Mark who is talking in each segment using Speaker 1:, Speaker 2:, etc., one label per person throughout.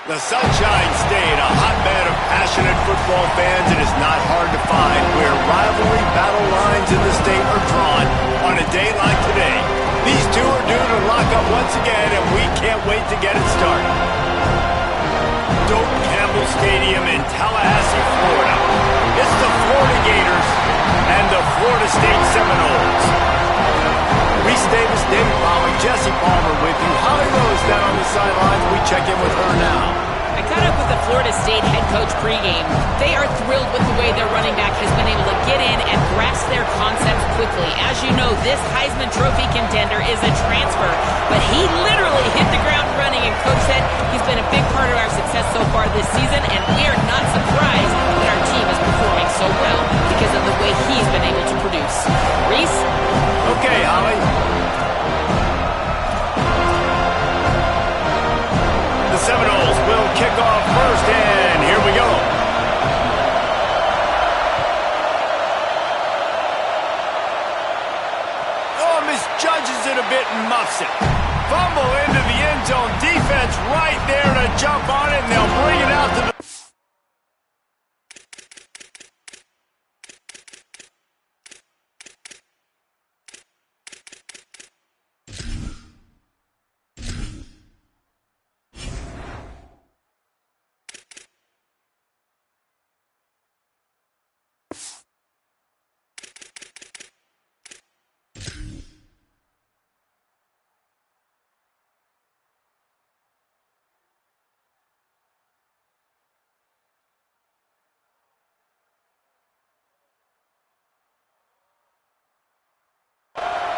Speaker 1: The Sunshine State, a hotbed of passionate football fans, it is not hard to find where rivalry battle lines in the state are drawn on a day like today. These two are due to lock up once again, and we can't wait to get it started. Doak Campbell Stadium in Tallahassee, Florida. It's the Florida Gators and the Florida State Seminoles. Reese Davis, David Pollock, Jesse Palmer with you. Holly Rose down on the sidelines. We check in with her now.
Speaker 2: I caught up with the Florida State head coach pregame. They are thrilled with the way their running back has been able to get in and grasp their concepts quickly. As you know, this Heisman Trophy contender is a transfer, but he literally hit the ground running, and Coach said he's been a big part of our success so far this season, and we are not surprised that our team is performing so well because of the way he's been able to produce. Reese?
Speaker 1: Okay, Holly. The Seminoles will kick off first, and here we go. Oh, misjudges it a bit and muffs it. Fumble into the end zone. Defense right there to jump on it, and they'll bring it out to the...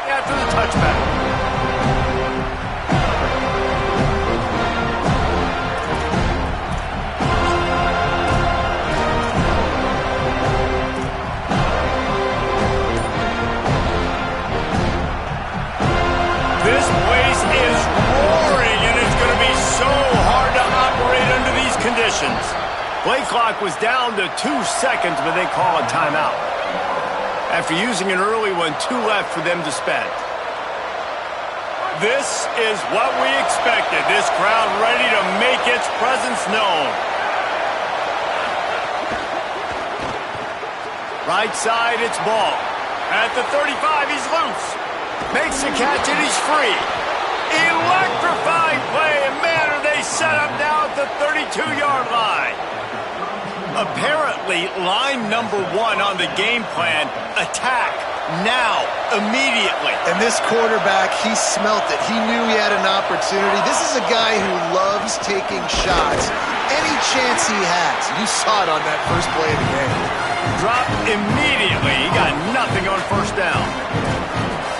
Speaker 1: after the touchback. This place is roaring, and it's going to be so hard to operate under these conditions. Play clock was down to 2 seconds, but they call a timeout. After using an early one, 2 left for them to spend. This is what we expected. This crowd ready to make its presence known. Right side, it's ball. At the 35, he's loose. Makes the catch, and he's free. Electrifying play, and man, are they set up now at the 32-yard line. Apparently, line number 1 on the game plan, attack, now, immediately.
Speaker 3: And this quarterback, he smelt it. He knew he had an opportunity. This is a guy who loves taking shots any chance he has. You saw it on that first play of the game.
Speaker 1: Dropped immediately. He got nothing on first down.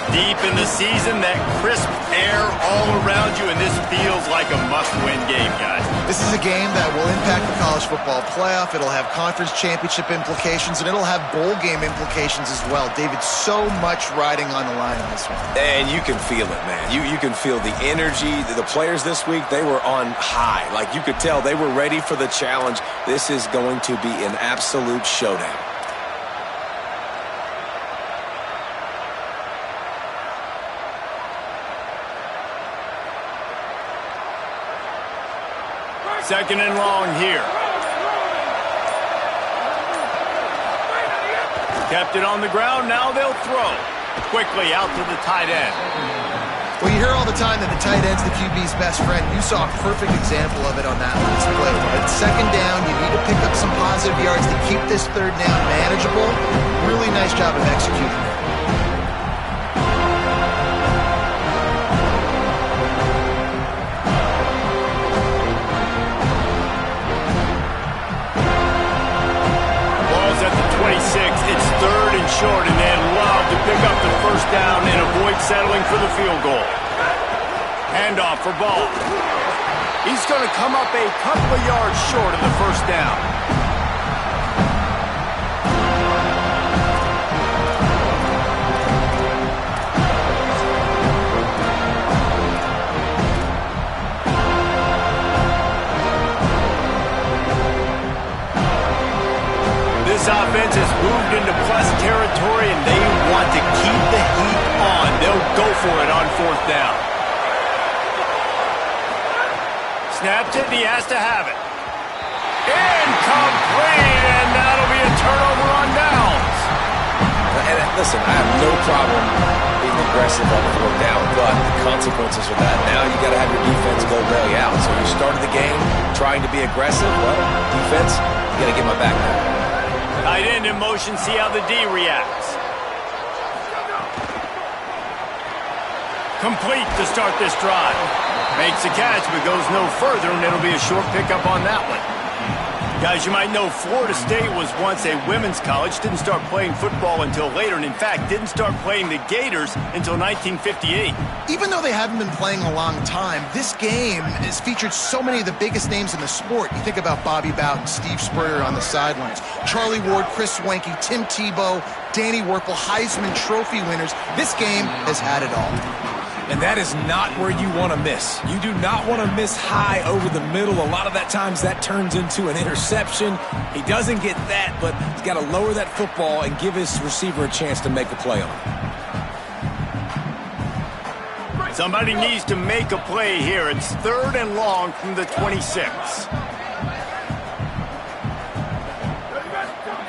Speaker 1: Deep in the season, that crisp air all around you, and this feels like a must-win game, guys.
Speaker 3: This is a game that will impact the college football playoff. It'll have conference championship implications, and it'll have bowl game implications as well. David, so much riding on the line in this one.
Speaker 4: And you can feel it, man. You can feel the energy. The players this week, they were on high. Like, you could tell they were ready for the challenge. This is going to be an absolute showdown.
Speaker 1: Second and long here. Kept it on the ground, now they'll throw. Quickly out to the tight end.
Speaker 3: Well, you hear all the time that the tight end's the QB's best friend. You saw a perfect example of it on that last play. But second down, you need to pick up some positive yards to keep this third down manageable. Really nice job of executing it.
Speaker 1: It's third and short, and they'd love to pick up the first down and avoid settling for the field goal. Handoff for Ball. He's going to come up a couple of yards short of the first down. This offense has moved into plus territory, and they want to keep the heat on. They'll go for it on fourth down. Snaps it, and he has to have it. Incomplete, and that'll be a turnover on downs.
Speaker 4: And listen, I have no problem being aggressive on 4th down, but the consequences of that, now you got to have your defense go bail you out. So you started the game trying to be aggressive. Well, defense, you got to get my back now.
Speaker 1: Tight end in motion, see how the D reacts. Complete to start this drive. Makes the catch, but goes no further, and it'll be a short pickup on that one. Guys, you might know Florida State was once a women's college, didn't start playing football until later, and in fact, didn't start playing the Gators until 1958.
Speaker 3: Even though they haven't been playing a long time, this game has featured so many of the biggest names in the sport. You think about Bobby Bowden, Steve Spurrier on the sidelines, Charlie Ward, Chris Swanky, Tim Tebow, Danny Werfel, Heisman Trophy winners. This game has had it all.
Speaker 4: And that is not where you want to miss. You do not want to miss high over the middle. A lot of that times that turns into an interception. He doesn't get that, but he's got to lower that football and give his receiver a chance to make a play on it.
Speaker 1: Somebody needs to make a play here. It's 3rd and long from the 26.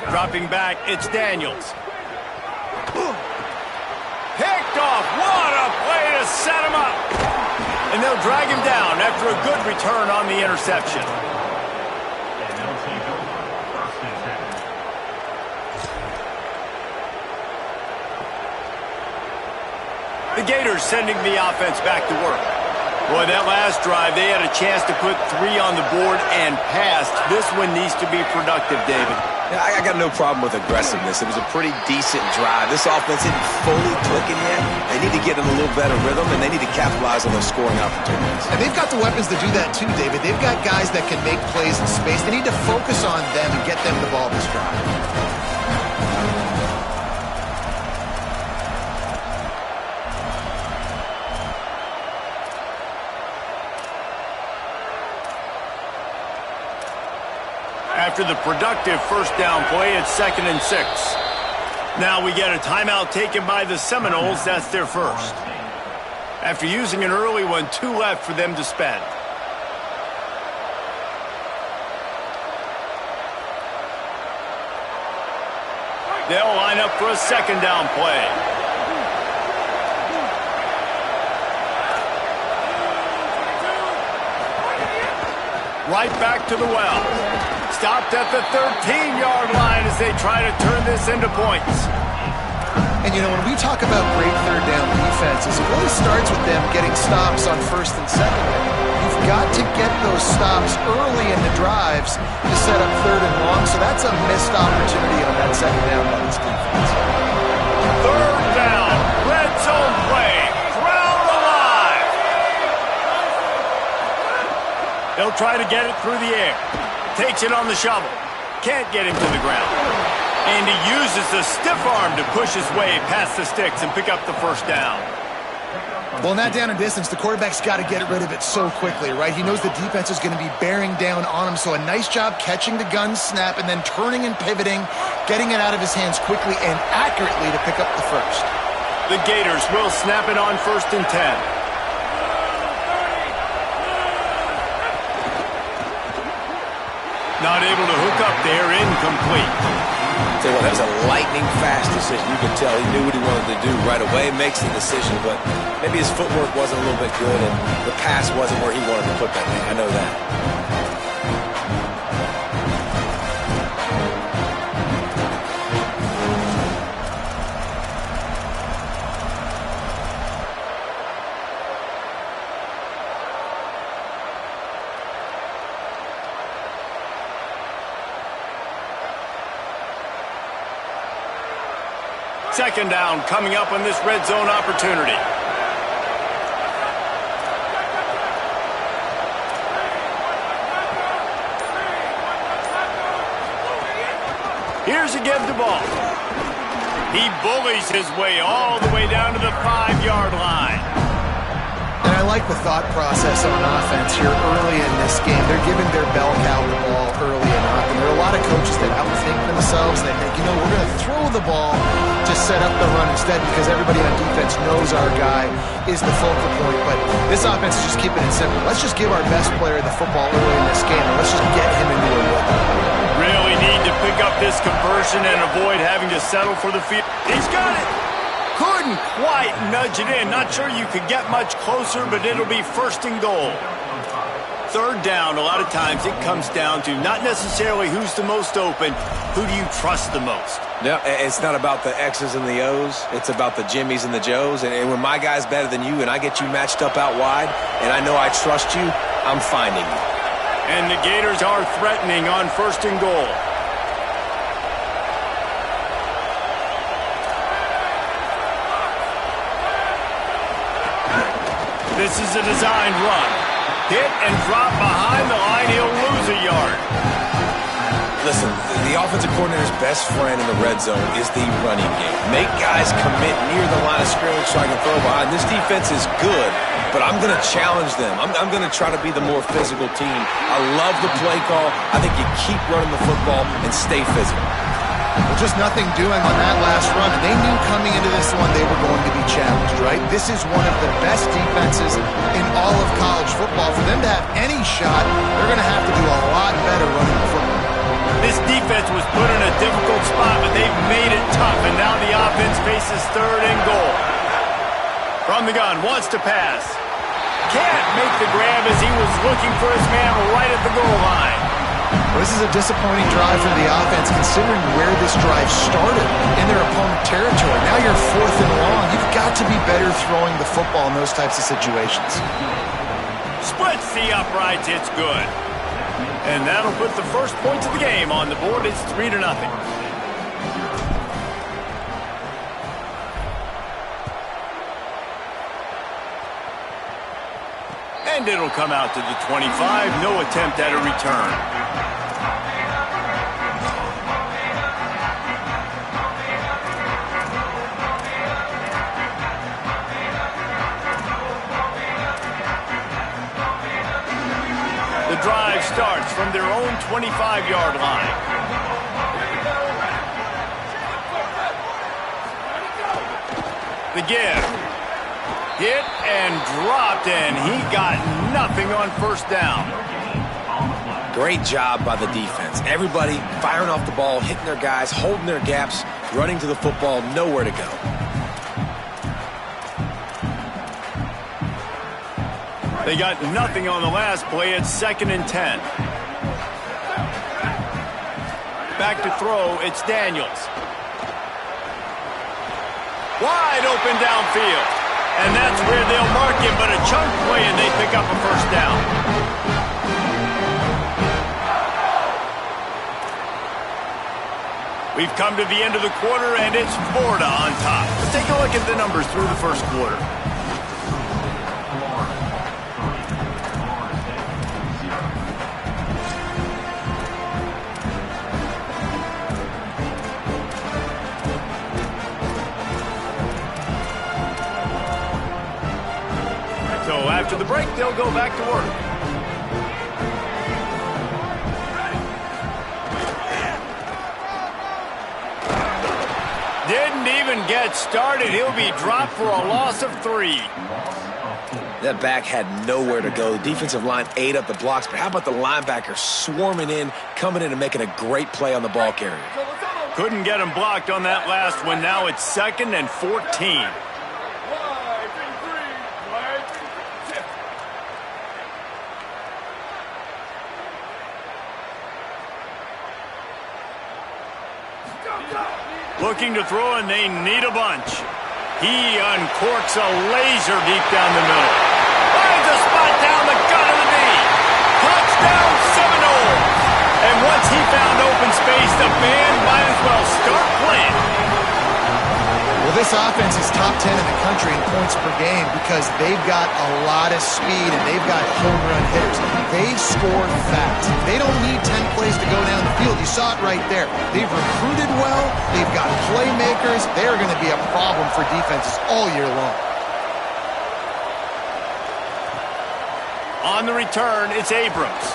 Speaker 1: Dropping back, it's Daniels. Picked off. What a play to set him up. And they'll drag him down after a good return on the interception. The Gators sending the offense back to work. Boy, that last drive, they had a chance to put 3 on the board and passed. This one needs to be productive, David.
Speaker 4: Yeah, I got no problem with aggressiveness. It was a pretty decent drive. This offense isn't fully clicking yet. They need to get in a little better rhythm, and they need to capitalize on those scoring opportunities.
Speaker 3: And they've got the weapons to do that too, David. They've got guys that can make plays in space. They need to focus on them and get them the ball this drive.
Speaker 1: After the productive 1st down play, it's 2nd and 6. Now we get a timeout taken by the Seminoles. That's their first. After using an early one, 2 left for them to spend. They'll line up for a 2nd down play. Right back to the well. Stopped at the 13-yard line as they try to turn this into points.
Speaker 3: And, you know, when we talk about great 3rd down defenses, it really starts with them getting stops on 1st and 2nd. You've got to get those stops early in the drives to set up 3rd and long, so that's a missed opportunity on that 2nd down by this defense.
Speaker 1: 3rd down, red zone play, crowd alive. They'll try to get it through the air. Takes it on the shovel. Can't get him to the ground. And he uses the stiff arm to push his way past the sticks and pick up the 1st down.
Speaker 3: Well, in that down and distance, the quarterback's got to get rid of it so quickly, right? He knows the defense is going to be bearing down on him, so a nice job catching the gun snap and then turning and pivoting, getting it out of his hands quickly and accurately to pick up the 1st.
Speaker 1: The Gators will snap it on 1st and 10. Not able to hook up there, incomplete.
Speaker 4: Tell you what, that was a lightning-fast decision. You could tell he knew what he wanted to do right away, makes the decision, but maybe his footwork wasn't a little bit good, and the pass wasn't where he wanted to put that thing. I know that.
Speaker 1: Second down coming up on this red zone opportunity. Here's again the ball. He bullies his way all the way down to the 5-yard line.
Speaker 3: And I like the thought process on offense here early in this game. They're giving their bell cow the ball early and often. They're are a lot of coaches that outthink themselves. They think, we're going to throw the ball to set up the run instead because everybody on defense knows our guy is the focal point. But this offense is just keeping it simple. Let's just give our best player the football early in this game, and let's just get him into a rhythm.
Speaker 1: Really need to pick up this conversion and avoid having to settle for the field. He's got it. Couldn't quite nudge it in. Not sure you could get much closer, but it'll be first and goal. Third down, a lot of times it comes down to not necessarily who's the most open, who do you trust the most?
Speaker 4: No, it's not about the X's and the O's. It's about the Jimmys and the Joes. And when my guy's better than you and I get you matched up out wide and I know I trust you, I'm finding you.
Speaker 1: And the Gators are threatening on first and goal. This is a designed run. Hit and drop behind the line. He'll lose a yard.
Speaker 4: Listen, the offensive coordinator's best friend in the red zone is the running game. Make guys commit near the line of scrimmage so I can throw behind. This defense is good, but I'm going to challenge them. I'm going to try to be the more physical team. I love the play call. I think you keep running the football and stay physical.
Speaker 3: Well, just nothing doing on that last run. They knew coming into this one they were going to be challenged, right? This is one of the best defenses in all of college football. For them to have any shot, they're going to have to do a lot better running the football.
Speaker 1: This defense was put in a difficult spot, but they've made it tough, and now the offense faces third and goal. From the gun, wants to pass. Can't make the grab as he was looking for his man right at the goal line.
Speaker 3: Well, this is a disappointing drive for the offense, considering where this drive started in their opponent territory. Now you're fourth and long. You've got to be better throwing the football in those types of situations.
Speaker 1: Splits the uprights. It's good. And that'll put the first points of the game on the board. It's 3-0. And it'll come out to the 25. No attempt at a return. The drive starts from their own 25-yard line. The give. Hit and dropped, and he got nothing on first down.
Speaker 4: Great job by the defense. Everybody firing off the ball, hitting their guys, holding their gaps, running to the football, nowhere to go.
Speaker 1: They got nothing on the last play. It's 2nd and 10. Back to throw. It's Daniels. Wide open downfield. And that's where they'll mark him, but a chunk play, and they pick up a first down. We've come to the end of the quarter, and it's Florida on top. Let's take a look at the numbers through the first quarter. So after the break, they'll go back to work. Didn't even get started. He'll be dropped for a loss of 3.
Speaker 4: That back had nowhere to go. The defensive line ate up the blocks, but how about the linebacker swarming in, coming in and making a great play on the ball carrier?
Speaker 1: Couldn't get him blocked on that last one. Now it's 2nd and 14. Looking to throw, and they need a bunch. He uncorks a laser deep down the middle. Finds a spot down the gut of the knee. Touchdown Seminoles. And once he found open space, the band might as well start playing.
Speaker 3: Well, this offense is top 10 in the country in points per game because they've got a lot of speed and they've got home run hitters. They score fast. They don't need 10 plays to go down the field. You saw it right there. They've recruited well. They've got playmakers. They're going to be a problem for defenses all year long.
Speaker 1: On the return, it's Abrams.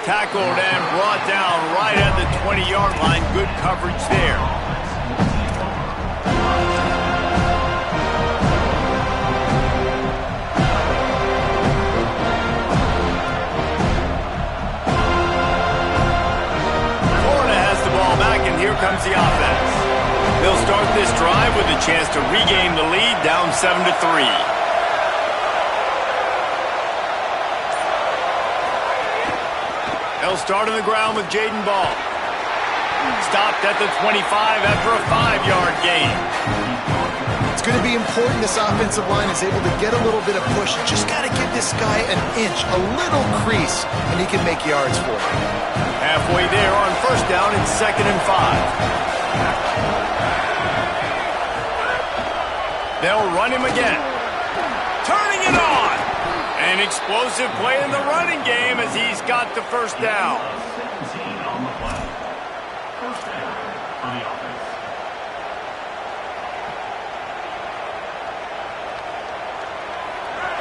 Speaker 1: Tackled and brought down right at the 20-yard line. Good coverage there. Florida has the ball back, and here comes the offense. They'll start this drive with a chance to regain the lead, down 7-3. They'll start on the ground with Jaden Ball. Stopped at the 25 after a 5-yard gain.
Speaker 3: It's going to be important this offensive line is able to get a little bit of push. Just got to give this guy an inch, a little crease, and he can make yards for it.
Speaker 1: Halfway there on first down and 2nd and 5. They'll run him again. Turning it on. An explosive play in the running game as he's got the first down.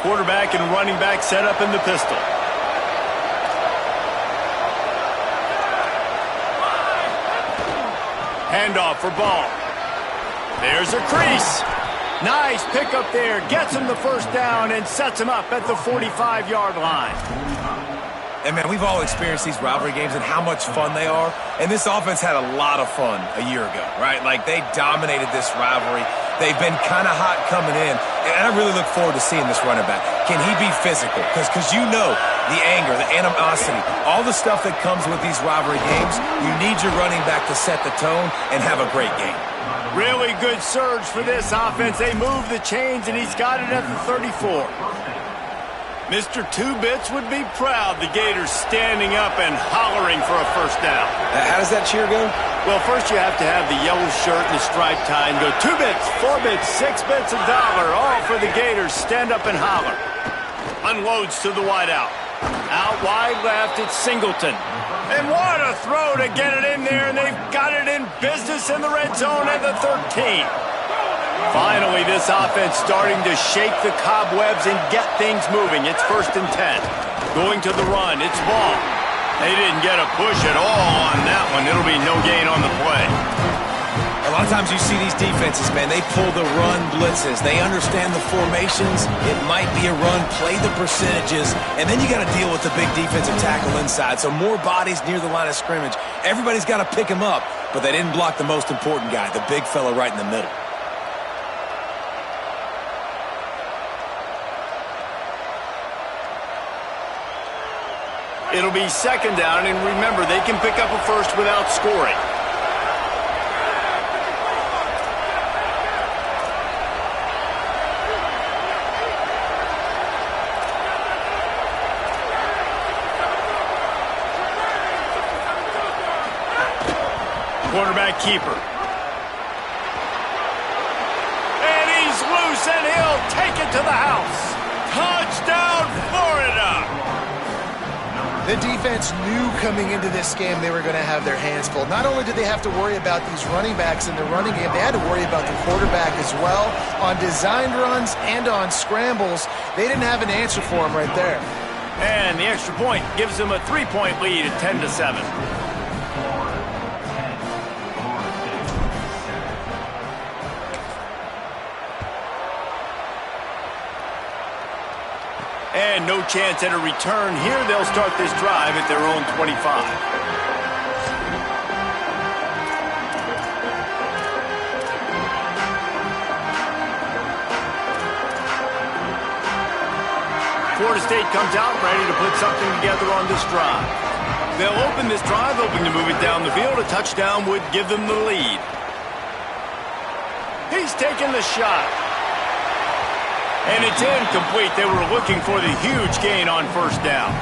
Speaker 1: Quarterback and running back set up in the pistol. Handoff for Ball. There's a crease. Nice pickup there. Gets him the first down and sets him up at the 45-yard line.
Speaker 4: And, man, we've all experienced these rivalry games and how much fun they are. And this offense had a lot of fun a year ago, right? Like, they dominated this rivalry. They've been kind of hot coming in. And I really look forward to seeing this running back. Can he be physical? Because you know the anger, the animosity, all the stuff that comes with these rivalry games, you need your running back to set the tone and have a great game.
Speaker 1: Really good surge for this offense. They move the chains, and he's got it at the 34. Mr. Two-Bits would be proud. The Gators standing up and hollering for a first down.
Speaker 4: How does that cheer go?
Speaker 1: Well, first you have to have the yellow shirt and the striped tie and go 2 bits, 4 bits, 6 bits, $1. All for the Gators. Stand up and holler. Unloads to the wideout. Out wide left, it's Singleton. And what a throw to get it in there, and they've got it in business in the red zone at the 13. Finally, this offense starting to shake the cobwebs and get things moving. It's 1st and 10. Going to the run, it's Ball. They didn't get a push at all on that one. It'll be no gain on the play.
Speaker 4: A lot of times you see these defenses, man, they pull the run blitzes. They understand the formations. It might be a run, play the percentages, and then you got to deal with the big defensive tackle inside. So more bodies near the line of scrimmage. Everybody's got to pick him up, but they didn't block the most important guy, the big fella right in the middle.
Speaker 1: It'll be 2nd down, and remember, they can pick up a first without scoring. Quarterback keeper. And he's loose, and he'll take it to the house. Touchdown, Florida!
Speaker 3: The defense knew coming into this game they were going to have their hands full. Not only did they have to worry about these running backs in the running game, they had to worry about the quarterback as well. On designed runs and on scrambles, they didn't have an answer for him right there.
Speaker 1: And the extra point gives them a 3-point lead at 10-7. And no chance at a return here. They'll start this drive at their own 25. Florida State comes out ready to put something together on this drive. They'll open this drive, hoping to move it down the field. A touchdown would give them the lead. He's taking the shot. And it's incomplete. They were looking for the huge gain on first down.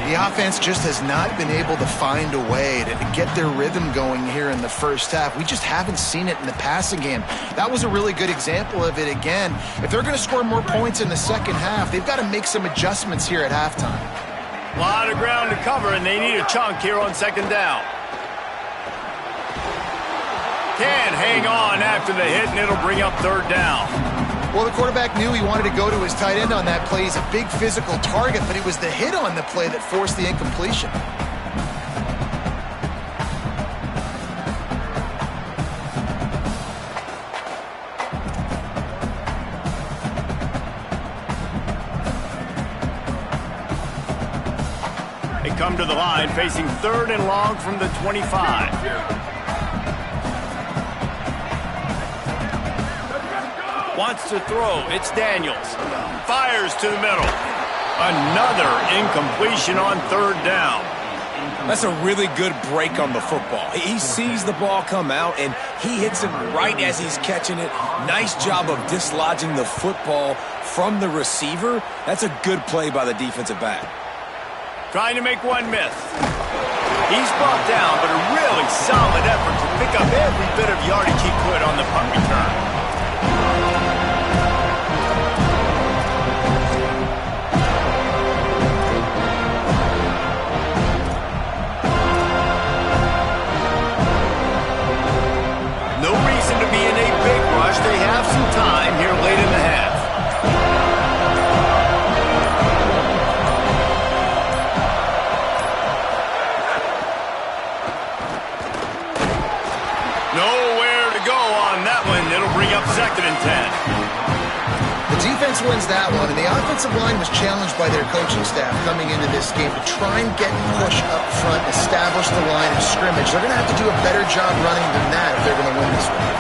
Speaker 3: The offense just has not been able to find a way to get their rhythm going here in the first half. We just haven't seen it in the passing game. That was a really good example of it again. If they're going to score more points in the second half, they've got to make some adjustments here at halftime.
Speaker 1: A lot of ground to cover, and they need a chunk here on 2nd down. Can't hang on after the hit, and it'll bring up 3rd down.
Speaker 3: Well, the quarterback knew he wanted to go to his tight end on that play. He's a big physical target, but it was the hit on the play that forced the incompletion.
Speaker 1: They come to the line facing 3rd and long from the 25. Wants to throw. It's Daniels. Fires to the middle. Another incompletion on 3rd down.
Speaker 4: That's a really good break on the football. He sees the ball come out, and he hits it right as he's catching it. Nice job of dislodging the football from the receiver. That's a good play by the defensive back.
Speaker 1: Trying to make one miss. He's brought down, but a really solid effort to pick up every bit of yardage he could on the punt return. No reason to be in a big rush. They have some time here late in the half. Nowhere to go on that one. It'll bring up 2nd and 10.
Speaker 3: The defense wins that one, and the offensive line was challenged by their coaching staff coming into this game to try and get push up front, establish the line of scrimmage. They're going to have to do a better job running than that if they're going to win this one.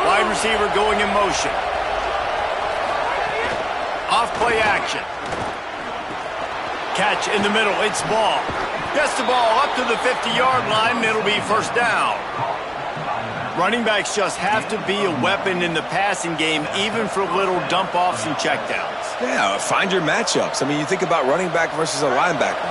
Speaker 1: Wide receiver going in motion. Off play action. Catch in the middle. It's Ball. Gets the ball up to the 50-yard line, and it'll be 1st down. Running backs just have to be a weapon in the passing game, even for little dump-offs and checkdowns.
Speaker 4: Yeah, find your matchups. I mean, you think about running back versus a linebacker.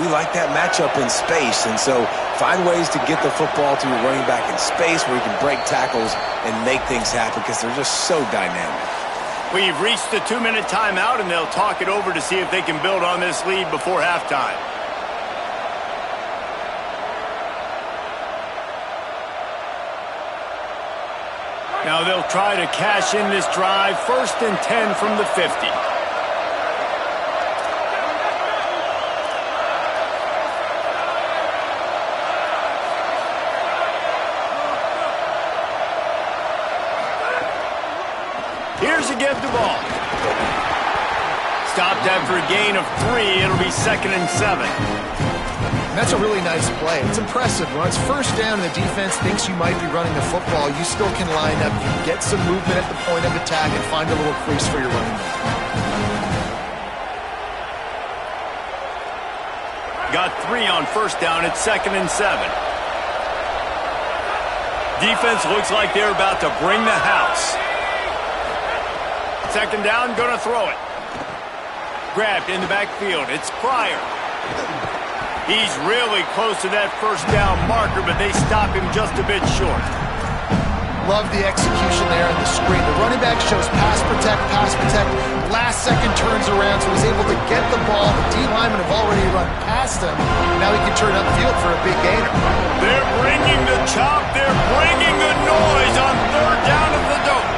Speaker 4: We like that matchup in space, and so find ways to get the football to your running back in space where you can break tackles and make things happen because they're just so dynamic.
Speaker 1: We've reached the 2-minute timeout, and they'll talk it over to see if they can build on this lead before halftime. Now they'll try to cash in this drive. 1st and 10 from the 50. Here's a give to Ball. Stopped after a gain of 3. It'll be 2nd and 7.
Speaker 3: And that's a really nice play. It's impressive. When it's 1st down and the defense thinks you might be running the football, you still can line up, you can get some movement at the point of attack and find a little crease for your running back.
Speaker 1: Got 3 on 1st down. It's 2nd and 7. Defense looks like they're about to bring the house. 2nd down, gonna throw it. Grabbed in the backfield. It's Pryor. He's really close to that 1st down marker, but they stop him just a bit short.
Speaker 3: Love the execution there on the screen. The running back shows pass protect. Last second turns around, so he's able to get the ball. The D linemen have already run past him. Now he can turn upfield for a big gainer.
Speaker 1: They're bringing the chop. They're bringing the noise on 3rd down of the dope.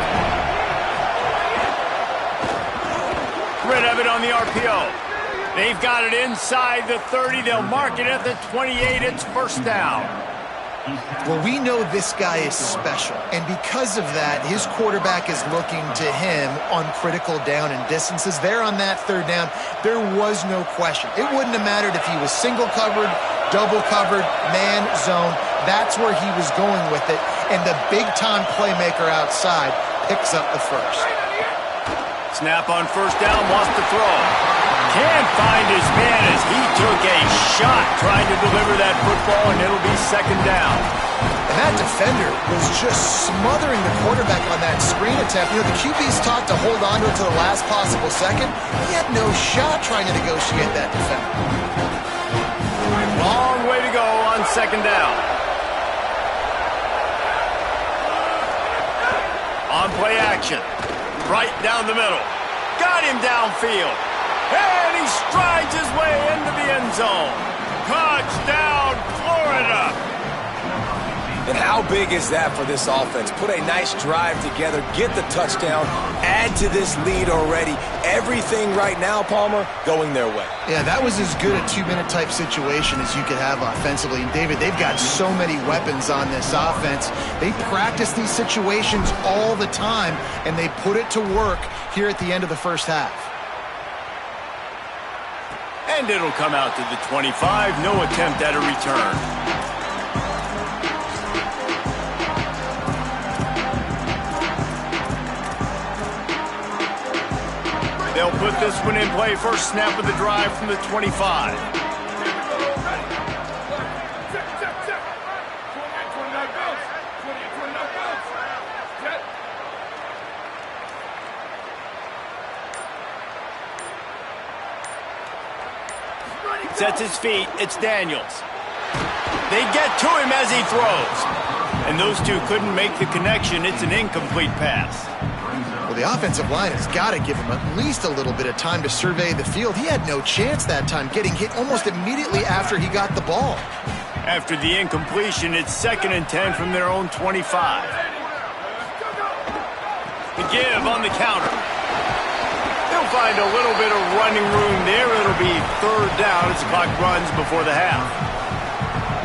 Speaker 1: Rid of it on the RPO. They've got it inside the 30. They'll mark it at the 28. It's 1st down.
Speaker 3: Well, we know this guy is special, and because of that, his quarterback is looking to him on critical down and distances. There on that 3rd down, there was no question. It wouldn't have mattered if he was single covered, double covered, man, zone. That's where he was going with it, and the big-time playmaker outside picks up the 1st.
Speaker 1: Snap on 1st down, wants to throw. Can't find his man as he took a shot trying to deliver that football, and it'll be 2nd down.
Speaker 3: And that defender was just smothering the quarterback on that screen attempt. You know, the QB's taught to hold on to it to the last possible second. He had no shot trying to negotiate that defender.
Speaker 1: Long way to go on 2nd down. On play action. Right down the middle. Got him downfield. And he strides his way into the end zone. Touchdown, Florida.
Speaker 4: And how big is that for this offense? Put a nice drive together, get the touchdown, add to this lead already. Everything right now, Palmer, going their way.
Speaker 3: Yeah, that was as good a two-minute type situation as you could have offensively. And, David, they've got so many weapons on this offense. They practice these situations all the time, and they put it to work here at the end of the first half.
Speaker 1: And it'll come out to the 25. No attempt at a return. They'll put this one in play. First snap of the drive from the 25. Sets his feet. It's Daniels. They get to him as he throws. And those two couldn't make the connection. It's an incomplete pass.
Speaker 3: Well, the offensive line has got to give him at least a little bit of time to survey the field. He had no chance that time, getting hit almost immediately after he got the ball.
Speaker 1: After the incompletion, it's 2nd and 10 from their own 25. The give on the counter. They'll find a little bit of running room there. It'll be 3rd down as the clock runs before the half.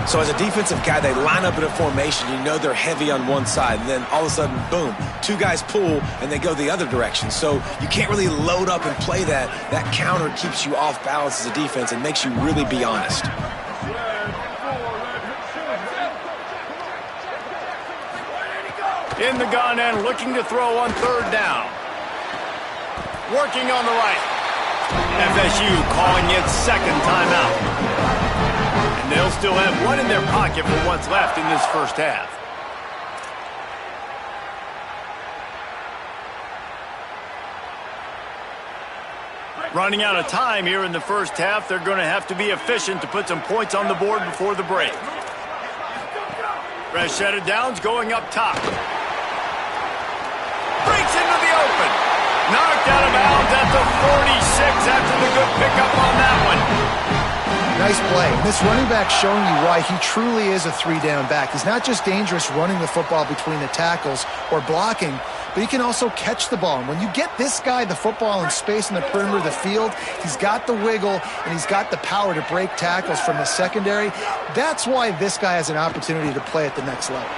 Speaker 4: So as a defensive guy, they line up in a formation. You know they're heavy on one side, and then all of a sudden, boom, 2 guys pull, and they go the other direction. So you can't really load up and play that. That counter keeps you off balance as a defense and makes you really be honest.
Speaker 1: In the gun and looking to throw on 3rd down. Working on the right. FSU calling its 2nd timeout. And they'll still have one in their pocket for what's left in this first half. Running out of time here in the first half. They're going to have to be efficient to put some points on the board before the break. Fresh set of downs going up top. Breaks into the open. Knocked out of bounds at the 46 after the good pickup on that one.
Speaker 3: Nice play. This running back showing you why he truly is a 3-down back. He's not just dangerous running the football between the tackles or blocking, but he can also catch the ball. And when you get this guy the football in space in the perimeter of the field, he's got the wiggle and he's got the power to break tackles from the secondary. That's why this guy has an opportunity to play at the next level.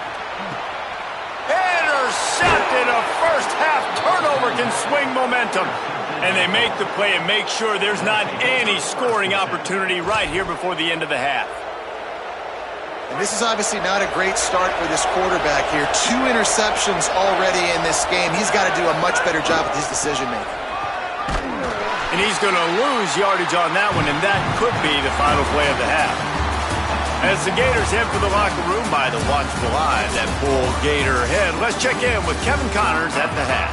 Speaker 1: Intercepted. A first half turnover can swing momentum. And they make the play and make sure there's not any scoring opportunity right here before the end of the half.
Speaker 3: And this is obviously not a great start for this quarterback here. 2 interceptions already in this game. He's got to do a much better job with his decision-making.
Speaker 1: And he's going to lose yardage on that one, and that could be the final play of the half. As the Gators head for the locker room by the watchful eye that pull Gator head, let's check in with Kevin Connors at the half.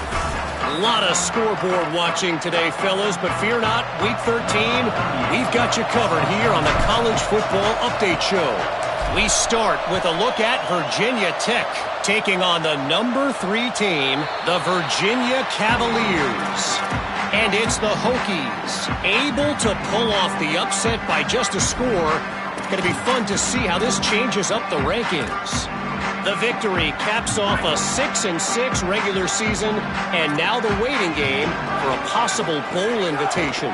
Speaker 5: A lot of scoreboard watching today, fellas, but fear not, Week 13, we've got you covered here on the College Football Update Show. We start with a look at Virginia Tech, taking on the number 3 team, the Virginia Cavaliers. And it's the Hokies, able to pull off the upset by just a score. It's going to be fun to see how this changes up the rankings. The victory caps off a 6-6 regular season, and now the waiting game for a possible bowl invitation.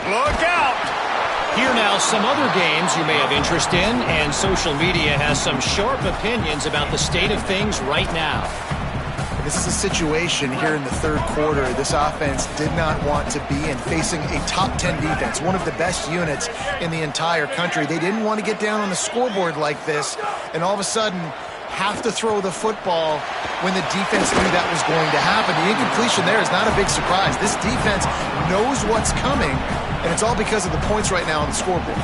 Speaker 1: Look out!
Speaker 5: Here now, some other games you may have interest in, and social media has some sharp opinions about the state of things right now.
Speaker 3: This is a situation here in the 3rd quarter. This offense did not want to be in, facing a top 10 defense, one of the best units in the entire country. They didn't want to get down on the scoreboard like this, and all of a sudden have to throw the football when the defense knew that was going to happen. The incompletion there is not a big surprise. This defense knows what's coming, and it's all because of the points right now on the scoreboard.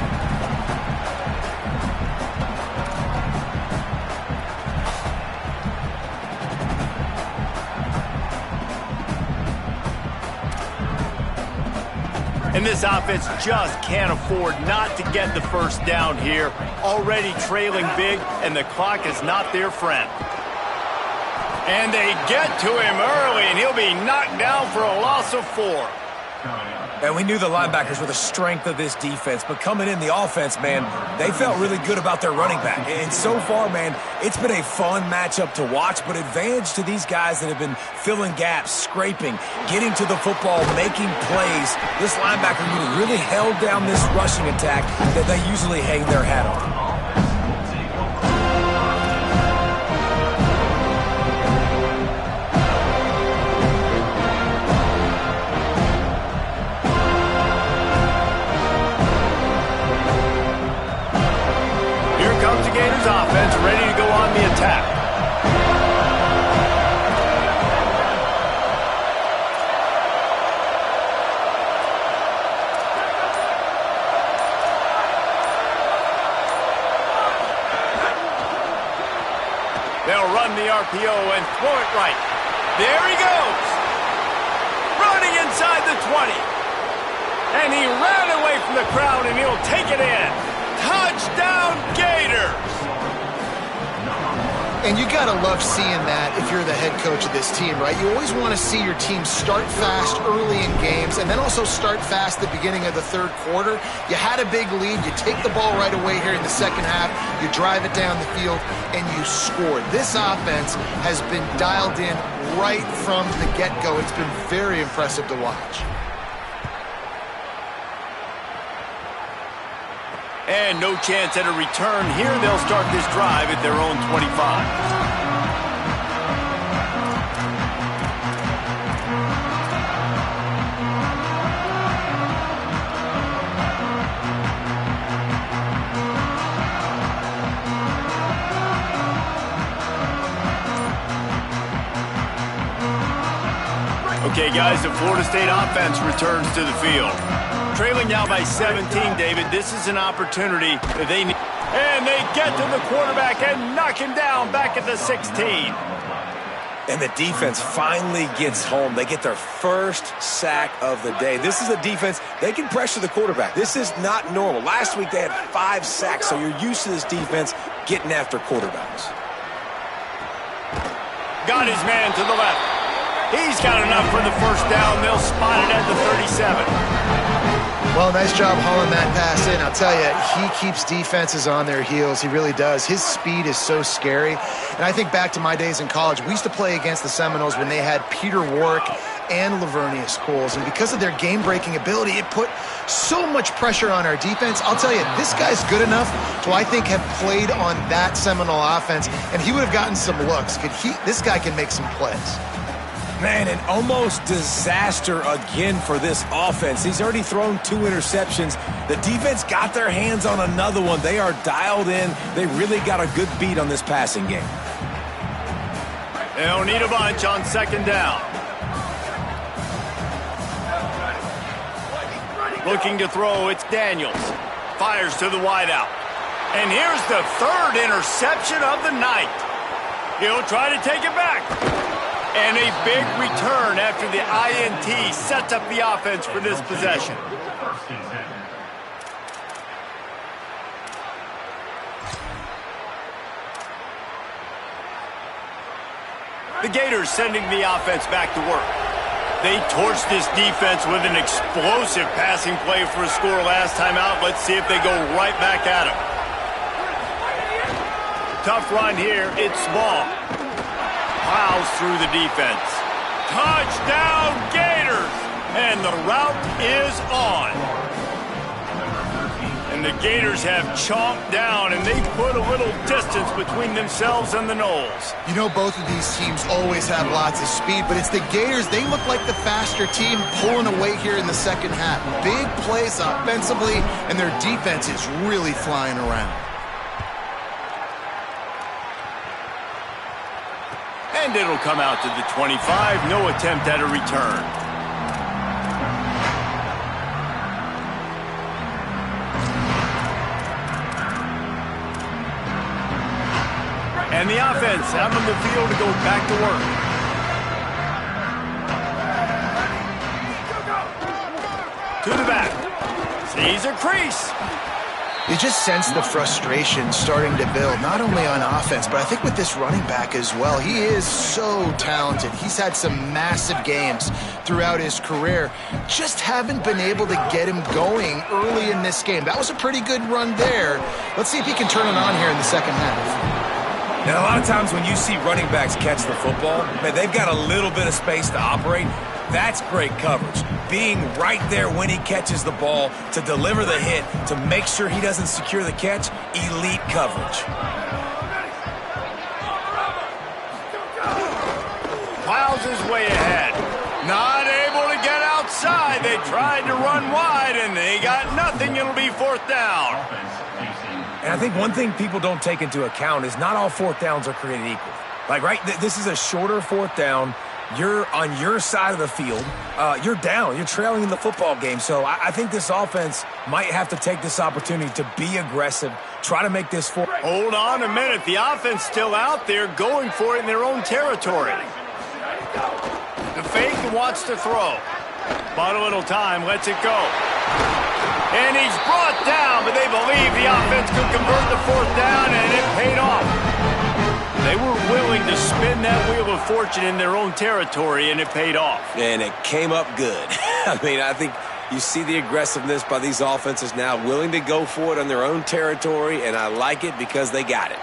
Speaker 1: And this offense just can't afford not to get the first down here. Already trailing big, and the clock is not their friend. And they get to him early, and he'll be knocked down for a loss of 4.
Speaker 4: And we knew the linebackers were the strength of this defense, but coming in the offense, man, they felt really good about their running back. And so far, man, it's been a fun matchup to watch, but advantage to these guys that have been filling gaps, scraping, getting to the football, making plays. This linebacker unit really held down this rushing attack that they usually hang their hat on.
Speaker 1: Gators offense ready to go on the attack. They'll run the RPO and throw it right. There he goes. Running inside the 20. And he ran away from the crowd, and he'll take it in. Touchdown, Gators!
Speaker 3: And you got to love seeing that if you're the head coach of this team, right? You always want to see your team start fast early in games and then also start fast at the beginning of the third quarter. You had a big lead. You take the ball right away here in the second half. You drive it down the field, and you score. This offense has been dialed in right from the get-go. It's been very impressive to watch.
Speaker 1: And no chance at a return here. They'll start this drive at their own 25. Okay, guys, the Florida State offense returns to the field. Trailing now by 17, David. This is an opportunity that they need. And they get to the quarterback and knock him down back at the 16.
Speaker 4: And the defense finally gets home. They get their first sack of the day. This is a defense, they can pressure the quarterback. This is not normal. Last week they had 5 sacks, so you're used to this defense getting after quarterbacks.
Speaker 1: Got his man to the left. He's got enough for the first down. They'll spot it at the 37.
Speaker 3: Well, nice job hauling that pass in. I'll tell you, he keeps defenses on their heels. He really does. His speed is so scary. And I think back to my days in college. We used to play against the Seminoles when they had Peter Warrick and Lavernius Coles. And because of their game-breaking ability, it put so much pressure on our defense. I'll tell you, this guy's good enough to, I think, have played on that Seminole offense, and he would have gotten some looks. This guy can make some plays.
Speaker 4: Man, an almost disaster again for this offense. He's already thrown 2 interceptions. The defense got their hands on another one. They are dialed in. They really got a good beat on this passing game.
Speaker 1: They'll need a bunch on second down. Looking to throw, it's Daniels. Fires to the wideout. And here's the 3rd interception of the night. He'll try to take it back. And a big return after the INT sets up the offense for this possession. The Gators sending the offense back to work. They torched this defense with an explosive passing play for a score last time out. Let's see if they go right back at him. Tough run here. It's small. Plows through the defense. Touchdown, Gators! And the route is on. And the Gators have chomped down, and they put a little distance between themselves and the Noles.
Speaker 3: You know, both of these teams always have lots of speed, but it's the Gators. They look like the faster team pulling away here in the second half. Big plays offensively, and their defense is really flying around.
Speaker 1: And it'll come out to the 25. No attempt at a return. And the offense out on the field to go back to work. To the back. Sees a crease.
Speaker 3: You just sense the frustration starting to build, not only on offense, but I think with this running back as well. He is so talented. He's had some massive games throughout his career. Just haven't been able to get him going early in this game. That was a pretty good run there. Let's see if he can turn it on here in the second half.
Speaker 4: And a lot of times when you see running backs catch the football, man, they've got a little bit of space to operate. That's great coverage. Being right there when he catches the ball to deliver the hit, to make sure he doesn't secure the catch, elite coverage.
Speaker 1: Piles his way ahead. Not able to get outside. They tried to run wide, and they got nothing. It'll be fourth down.
Speaker 4: And I think one thing people don't take into account is not all fourth downs are created equal. Like, right, this is a shorter fourth down. You're on your side of the field. You're down. You're trailing in the football game. So I think this offense might have to take this opportunity to be aggressive, try to make this fourth.
Speaker 1: Hold on a minute. The offense still out there going for it in their own territory. The fake wants to throw. But a little time, lets it go. And he's brought down, but they believe the offense could convert the fourth down, and it paid off. They were willing to spin that wheel of fortune in their own territory, and it paid off.
Speaker 4: And it came up good. I mean, I think you see the aggressiveness by these offenses now, willing to go for it on their own territory, and I like it because they got it.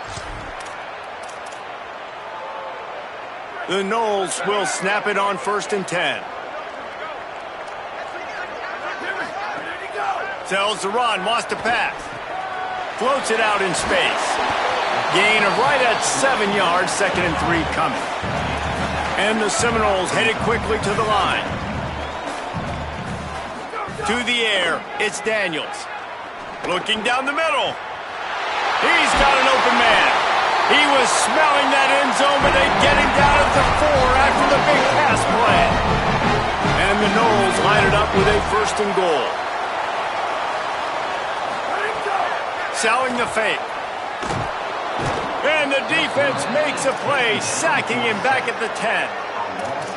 Speaker 1: The Noles will snap it on 1st and 10. Tells the run, wants to pass. Floats it out in space. Gain of right at 7 yards, 2nd and 3 coming. And the Seminoles headed quickly to the line. To the air, it's Daniels. Looking down the middle. He's got an open man. He was smelling that end zone, but they get him down at the 4 after the big pass play. And the Noles line it up with a 1st and goal. Selling the fake. And the defense makes a play, sacking him back at the 10.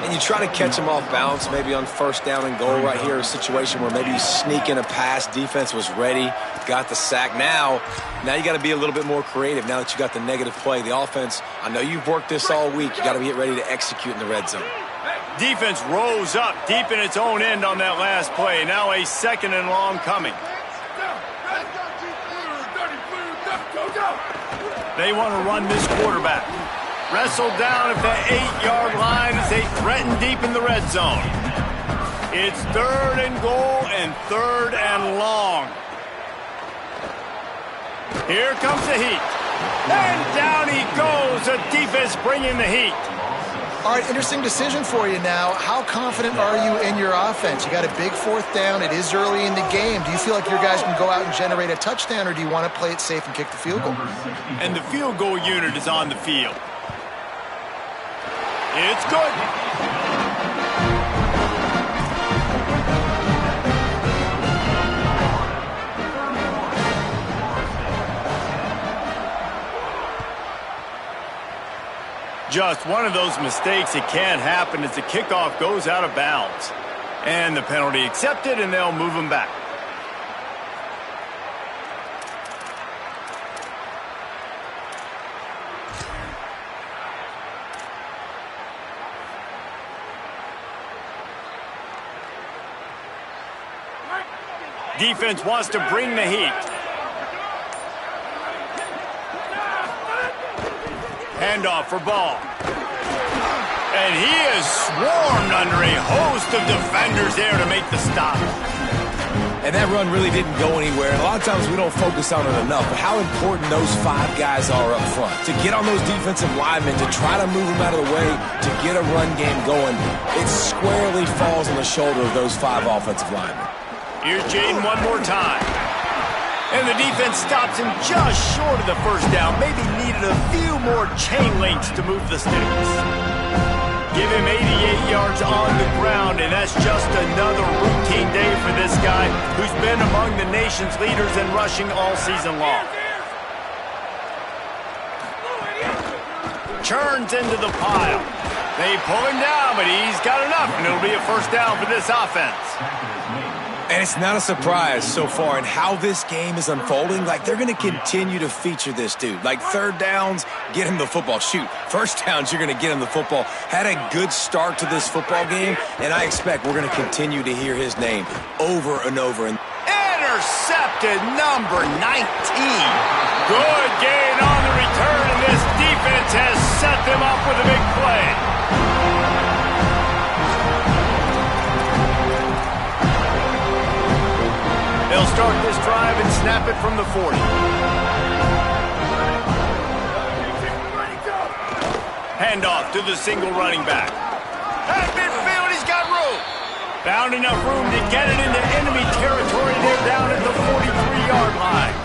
Speaker 4: And you try to catch him off balance, maybe on 1st down and goal right here, a situation where maybe you sneak in a pass, defense was ready, got the sack. Now you got to be a little bit more creative now that you got the negative play. The offense, I know you've worked this all week, you got to get ready to execute in the red zone.
Speaker 1: Defense rose up deep in its own end on that last play. Now a 2nd and long coming. They want to run this quarterback. Wrestled down at the 8-yard line as they threaten deep in the red zone. It's 3rd and goal and 3rd and long. Here comes the heat. And down he goes. The defense bringing the heat.
Speaker 3: All right, interesting decision for you now. How confident are you in your offense? You got a big 4th down. It is early in the game. Do you feel like your guys can go out and generate a touchdown, or do you want to play it safe and kick the field goal?
Speaker 1: And the field goal unit is on the field. It's good. Just one of those mistakes that can't happen as the kickoff goes out of bounds. And the penalty accepted, and they'll move him back. Defense wants to bring the heat. Handoff for Ball. And he is swarmed under a host of defenders there to make the stop.
Speaker 4: And that run really didn't go anywhere. And a lot of times we don't focus on it enough, but how important those 5 guys are up front. To get on those defensive linemen, to try to move them out of the way, to get a run game going, it squarely falls on the shoulder of those 5 offensive linemen.
Speaker 1: Here's Jaden one more time. And the defense stops him just short of the 1st down. Maybe needed a few more chain links to move the sticks. Give him 88 yards on the ground, and that's just another routine day for this guy who's been among the nation's leaders in rushing all season long. Churns into the pile. They pull him down, but he's got enough, and it'll be a 1st down for this offense.
Speaker 4: And it's not a surprise so far in how this game is unfolding. Like, they're going to continue to feature this dude. Like, third downs, get him the football. Shoot, first downs, you're going to get him the football. Had a good start to this football game, and I expect we're going to continue to hear his name over and over.
Speaker 1: Intercepted, number 19. Good gain on the return, and this defense has set them up with a big play. They'll start this drive and snap it from the 40. Handoff to the single running back. At midfield, he's got room. Found enough room to get it into enemy territory. They're down at the 43-yard line.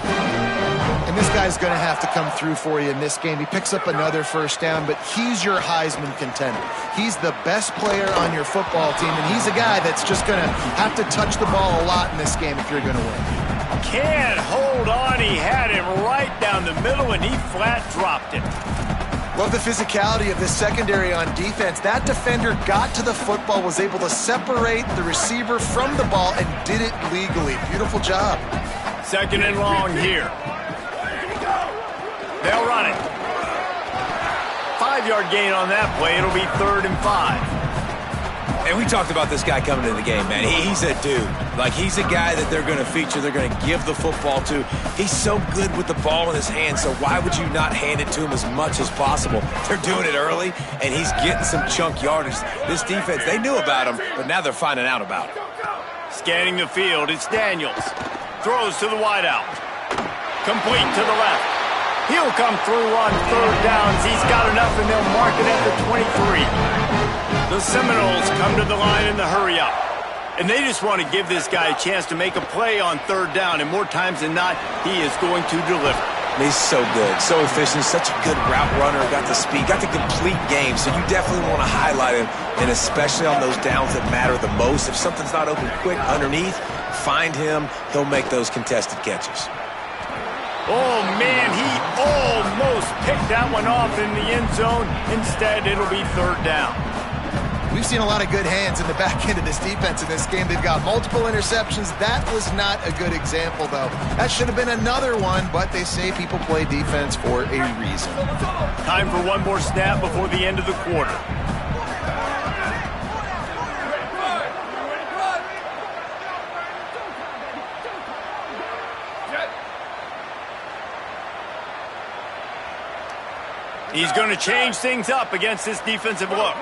Speaker 3: And this guy's going to have to come through for you in this game. He picks up another first down, but he's your Heisman contender. He's the best player on your football team, and he's a guy that's just going to have to touch the ball a lot in this game if you're going to win.
Speaker 1: Can't hold on. He had him right down the middle, and he flat dropped it.
Speaker 3: Love the physicality of this secondary on defense. That defender got to the football, was able to separate the receiver from the ball, and did it legally. Beautiful job.
Speaker 1: Second and long here. They'll run it. 5-yard gain on that play. It'll be 3rd and 5.
Speaker 4: And we talked about this guy coming into the game, man. He's a dude. Like, he's a guy that they're going to feature, they're going to give the football to. He's so good with the ball in his hand, so why would you not hand it to him as much as possible? They're doing it early, and he's getting some chunk yardage. This defense, they knew about him, but now they're finding out about it.
Speaker 1: Scanning the field, it's Daniels. Throws to the wideout. Complete to the left. He'll come through on 3rd downs. He's got enough, and they'll mark it at the 23. The Seminoles come to the line in the hurry-up. And they just want to give this guy a chance to make a play on 3rd down, and more times than not, he is going to deliver.
Speaker 4: He's so good, so efficient, such a good route runner, got the speed, got the complete game, so you definitely want to highlight him, and especially on those downs that matter the most. If something's not open quick underneath, find him, he'll make those contested catches.
Speaker 1: Oh, man, he almost picked that one off in the end zone. Instead, it'll be 3rd down.
Speaker 3: We've seen a lot of good hands in the back end of this defense in this game. They've got multiple interceptions. That was not a good example, though. That should have been another one, but they say people play defense for a reason.
Speaker 1: Time for one more snap before the end of the quarter. He's going to change things up against this defensive look.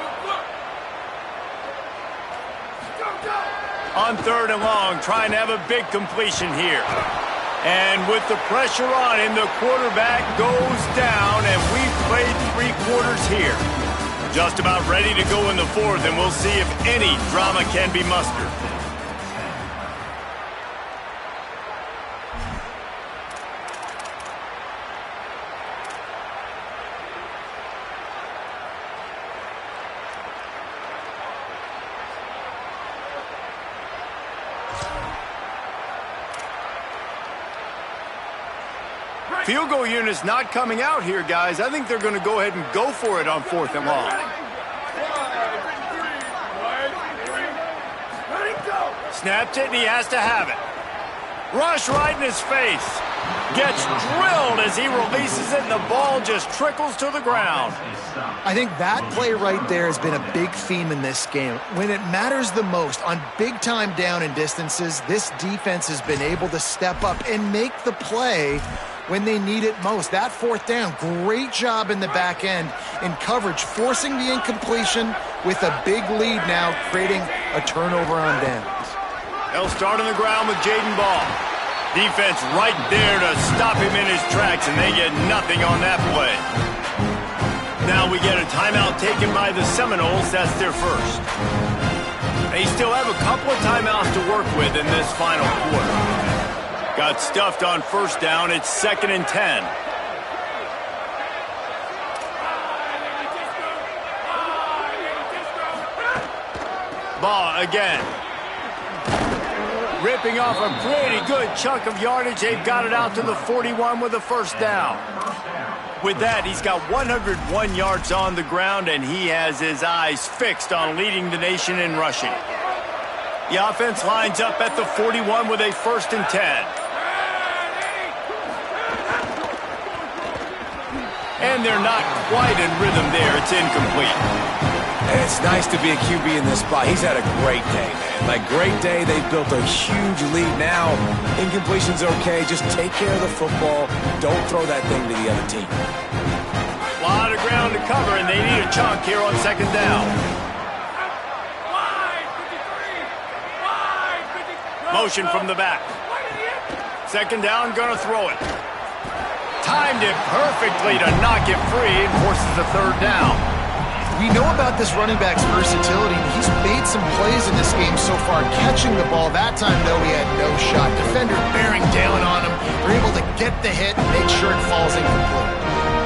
Speaker 1: On 3rd and long, trying to have a big completion here. And with the pressure on him, the quarterback goes down, and we've played 3 quarters here. Just about ready to go in the 4th, and we'll see if any drama can be mustered. Field goal unit's not coming out here, guys. I think they're going to go ahead and go for it on 4th and long. Snapped it, and he has to have it. Rush right in his face. Gets drilled as he releases it, and the ball just trickles to the ground.
Speaker 3: I think that play right there has been a big theme in this game. When it matters the most, on big-time down and distances, this defense has been able to step up and make the play when they need it most. That 4th down, great job in the back end in coverage, forcing the incompletion with a big lead now, creating a turnover on downs.
Speaker 1: They'll start on the ground with Jaden Ball. Defense right there to stop him in his tracks, and they get nothing on that play. Now we get a timeout taken by the Seminoles. That's their first. They still have a couple of timeouts to work with in this final quarter. Got stuffed on 1st down. It's 2nd and 10. Ball again. Ripping off a pretty good chunk of yardage. They've got it out to the 41 with a 1st down. With that, he's got 101 yards on the ground, and he has his eyes fixed on leading the nation in rushing. The offense lines up at the 41 with a 1st and 10. And they're not quite in rhythm there. It's incomplete.
Speaker 4: And it's nice to be a QB in this spot. He's had a great day, man. Like, great day. They've built a huge lead now. Incompletion's okay. Just take care of the football. Don't throw that thing to the other team.
Speaker 1: A lot of ground to cover, and they need a chunk here on 2nd down. Motion from the back. 2nd down, gonna throw it. Timed it perfectly to knock it free and forces the 3rd down.
Speaker 3: We know about this running back's versatility. He's made some plays in this game so far, catching the ball. That time, though, he had no shot. Defender bearing down on him. They're able to get the hit and make sure it falls incomplete.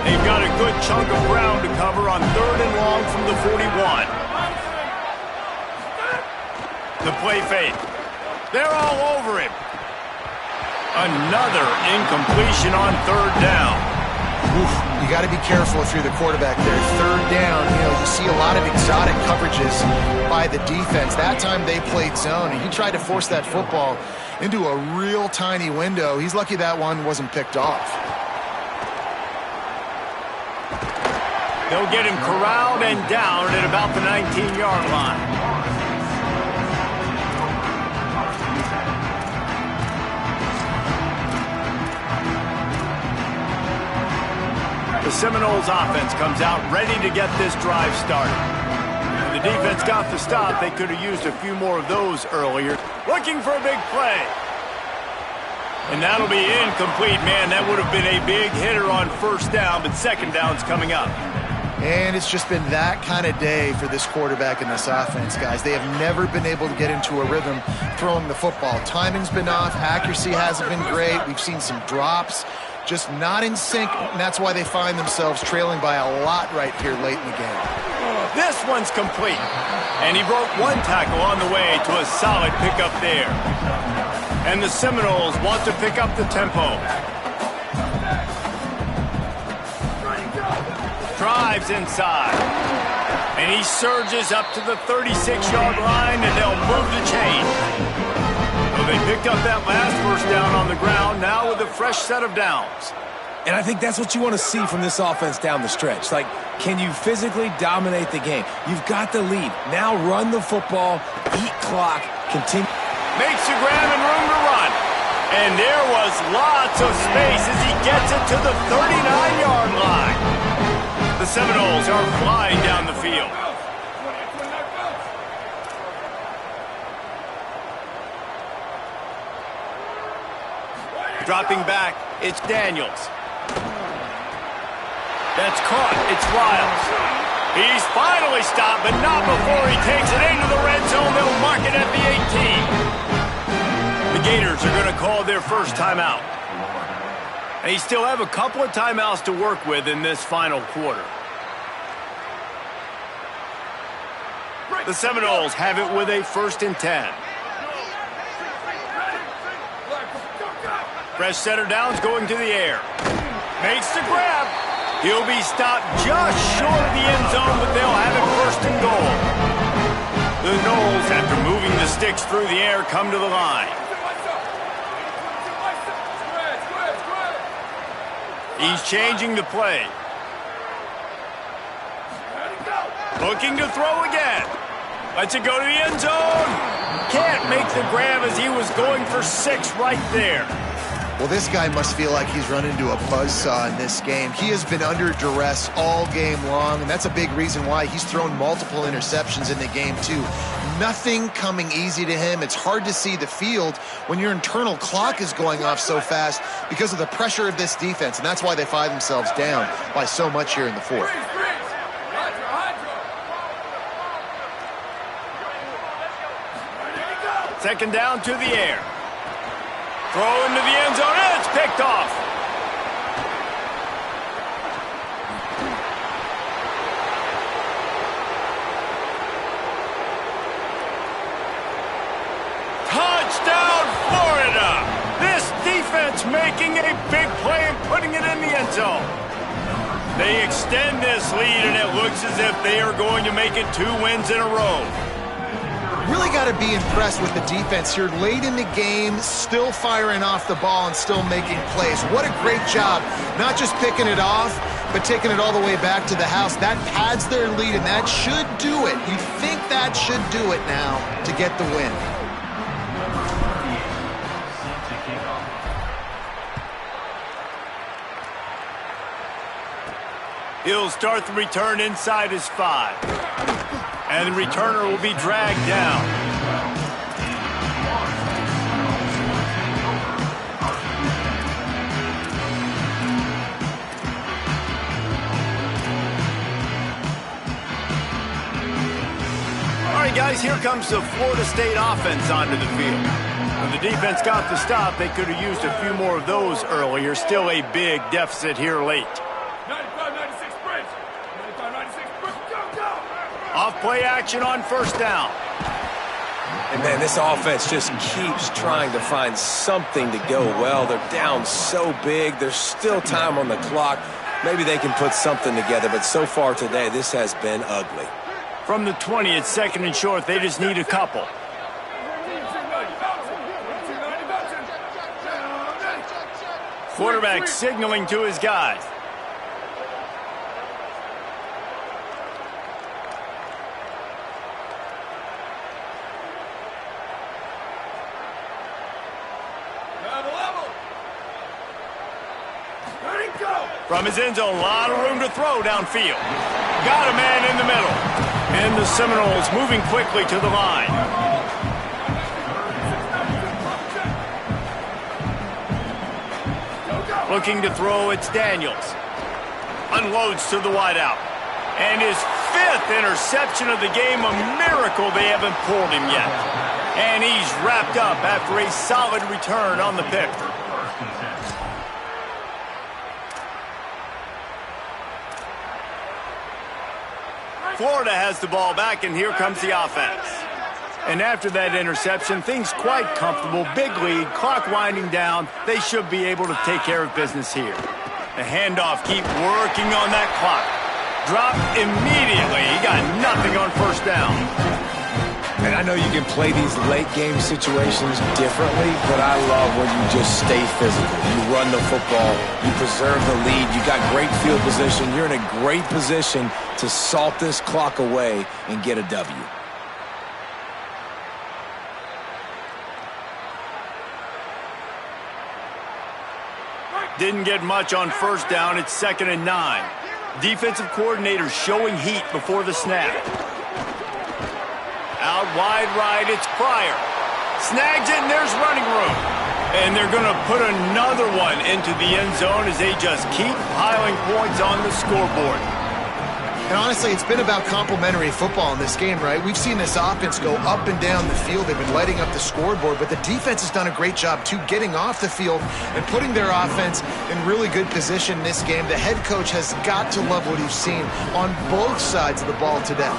Speaker 1: They've got a good chunk of ground to cover on 3rd and long from the 41. The play fake. They're all over him. Another incompletion on 3rd down.
Speaker 3: Oof, you got to be careful if you're the quarterback there. 3rd down, you see a lot of exotic coverages by the defense. That time they played zone, and he tried to force that football into a real tiny window. He's lucky that one wasn't picked off.
Speaker 1: They'll get him corralled and down at about the 19-yard line. The Seminoles offense comes out ready to get this drive started. When the defense got the stop, they could have used a few more of those earlier. Looking for a big play. And that'll be incomplete, man. That would have been a big hitter on 1st down, but 2nd down's coming up.
Speaker 3: And it's just been that kind of day for this quarterback and this offense, guys. They have never been able to get into a rhythm throwing the football. Timing's been off. Accuracy hasn't been great. We've seen some drops. Just not in sync, and that's why they find themselves trailing by a lot right here late in the game.
Speaker 1: This one's complete. And he broke one tackle on the way to a solid pickup there. And the Seminoles want to pick up the tempo. Drives inside. And he surges up to the 36-yard line, and they'll move the chain. Well, they picked up that last 1st down on the ground, now with a fresh set of downs.
Speaker 4: And I think that's what you want to see from this offense down the stretch. Like, can you physically dominate the game? You've got the lead. Now run the football, eat clock, continue.
Speaker 1: Makes the grab and room to run. And there was lots of space as he gets it to the 39-yard line. The Seminoles are flying down the field. Dropping back, it's Daniels. That's caught, it's Riles. He's finally stopped, but not before he takes it into the red zone. They'll mark it at the 18. The Gators are going to call their first timeout. They still have a couple of timeouts to work with in this final quarter. The Seminoles have it with a 1st and 10. Fresh center downs going to the air. Makes the grab. He'll be stopped just short of the end zone, but they'll have it 1st and goal. The Noles, after moving the sticks through the air, come to the line. He's changing the play. Looking to throw again. Lets it go to the end zone. Can't make the grab as he was going for 6 right there.
Speaker 3: Well, this guy must feel like he's run into a buzzsaw in this game. He has been under duress all game long, and that's a big reason why he's thrown multiple interceptions in the game, too. Nothing coming easy to him. It's hard to see the field when your internal clock is going off so fast because of the pressure of this defense, and that's why they find themselves down by so much here in the 4th.
Speaker 1: Second down to the air. Throw into the end zone, and it's picked off. Touchdown, Florida! This defense making a big play and putting it in the end zone. They extend this lead, and it looks as if they are going to make it 2 wins in a row.
Speaker 3: Really got to be impressed with the defense here. Late in the game, still firing off the ball and still making plays. What a great job. Not just picking it off, but taking it all the way back to the house. That pads their lead, and that should do it. You think that should do it now to get the win.
Speaker 1: He'll start the return inside his 5. And the returner will be dragged down. All right, guys, here comes the Florida State offense onto the field. When the defense got the stop, they could have used a few more of those earlier. Still a big deficit here late. Off-play action on first down.
Speaker 4: And, man, this offense just keeps trying to find something to go well. They're down so big. There's still time on the clock. Maybe they can put something together, but so far today, this has been ugly.
Speaker 1: From the 20, it's second and short. They just need a couple. Quarterback signaling to his guys. From his end zone, a lot of room to throw downfield. Got a man in the middle. And the Seminoles moving quickly to the line. Looking to throw, it's Daniels. Unloads to the wideout. And his 5th interception of the game, a miracle they haven't pulled him yet. And he's wrapped up after a solid return on the pick. Florida has the ball back, and here comes the offense. And after that interception, things quite comfortable. Big lead, clock winding down. They should be able to take care of business here. The handoff, keep working on that clock. Dropped immediately. He got nothing on first down.
Speaker 4: And I know you can play these late-game situations differently, but I love when you just stay physical. You run the football, you preserve the lead, you got great field position, you're in a great position to salt this clock away and get a W.
Speaker 1: Didn't get much on first down. It's 2nd and 9. Defensive coordinator showing heat before the snap. Out wide right, it's Pryor. Snags it, and there's running room. And they're going to put another one into the end zone as they just keep piling points on the scoreboard.
Speaker 3: And honestly, it's been about complementary football in this game, right? We've seen this offense go up and down the field. They've been lighting up the scoreboard, but the defense has done a great job, too, getting off the field and putting their offense in really good position in this game. The head coach has got to love what he's seen on both sides of the ball today.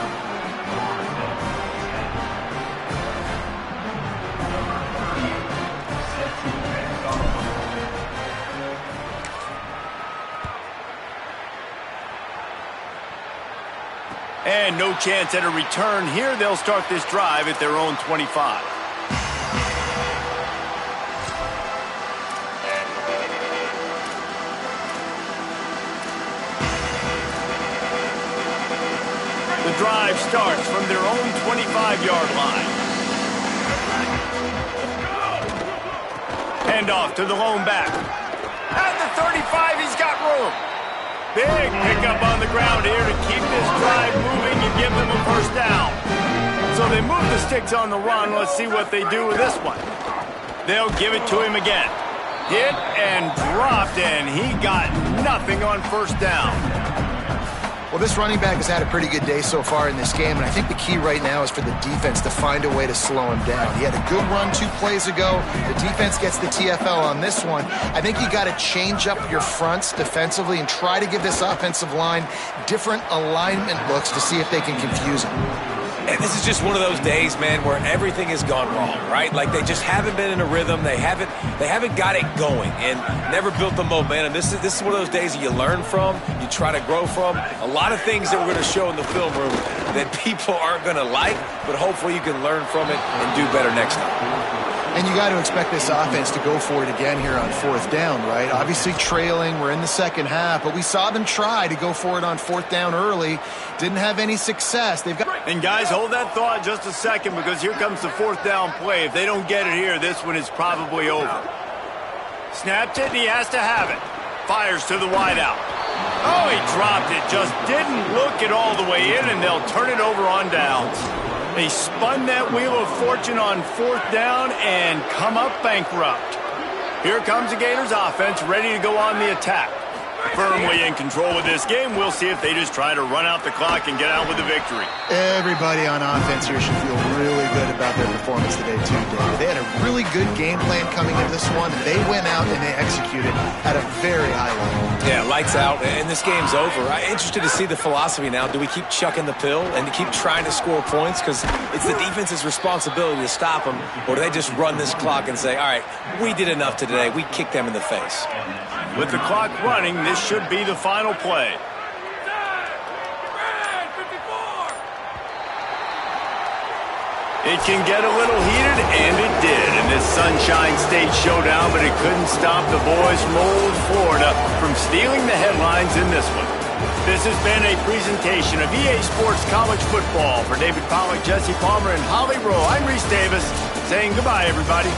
Speaker 1: And no chance at a return here. They'll start this drive at their own 25. The drive starts from their own 25-yard line. Handoff to the lone back. At the 35, he's got room. Big pickup on the ground here to keep this drive moving and give them a first down. So they move the sticks on the run. Let's see what they do with this one. They'll give it to him again. Hit and dropped, and he got nothing on first down.
Speaker 3: Well, this running back has had a pretty good day so far in this game, and I think the key right now is for the defense to find a way to slow him down. He had a good run 2 plays ago. The defense gets the TFL on this one. I think you got to change up your fronts defensively and try to give this offensive line different alignment looks to see if they can confuse him.
Speaker 4: And this is just one of those days, man, where everything has gone wrong, right? Like they just haven't been in a rhythm. They haven't got it going and never built the momentum. This is one of those days that you learn from, you try to grow from. A lot of things that we're going to show in the film room that people aren't going to like, but hopefully you can learn from it and do better next time.
Speaker 3: And you got to expect this offense to go for it again here on fourth down, right? Obviously trailing, we're in the second half, but we saw them try to go for it on fourth down early. Didn't have any success.
Speaker 1: And guys, hold that thought just a second, because here comes the fourth down play. If they don't get it here, this one is probably over. Snapped it, and he has to have it. Fires to the wideout. Oh, he dropped it. Just didn't look it all the way in, and they'll turn it over on downs. They spun that wheel of fortune on fourth down and come up bankrupt. Here comes the Gators offense, ready to go on the attack. Firmly in control of this game. We'll see if they just try to run out the clock and get out with the victory.
Speaker 3: Everybody on offense here should feel really good about their performance today, too, David. They had a really good game plan coming into this one. They went out and they executed at a very high level.
Speaker 4: Yeah, lights out, and this game's over. I'm interested to see the philosophy now. Do we keep chucking the pill and keep trying to score points? Because it's the defense's responsibility to stop them. Or do they just run this clock and say, all right, we did enough today. We kicked them in the face.
Speaker 1: With the clock running, this should be the final play. It can get a little heated, and it did in this Sunshine State showdown, but it couldn't stop the boys from old Florida from stealing the headlines in this one. This has been a presentation of EA Sports College Football. For David Pollack, Jesse Palmer, and Holly Rowe, I'm Reese Davis, saying goodbye, everybody.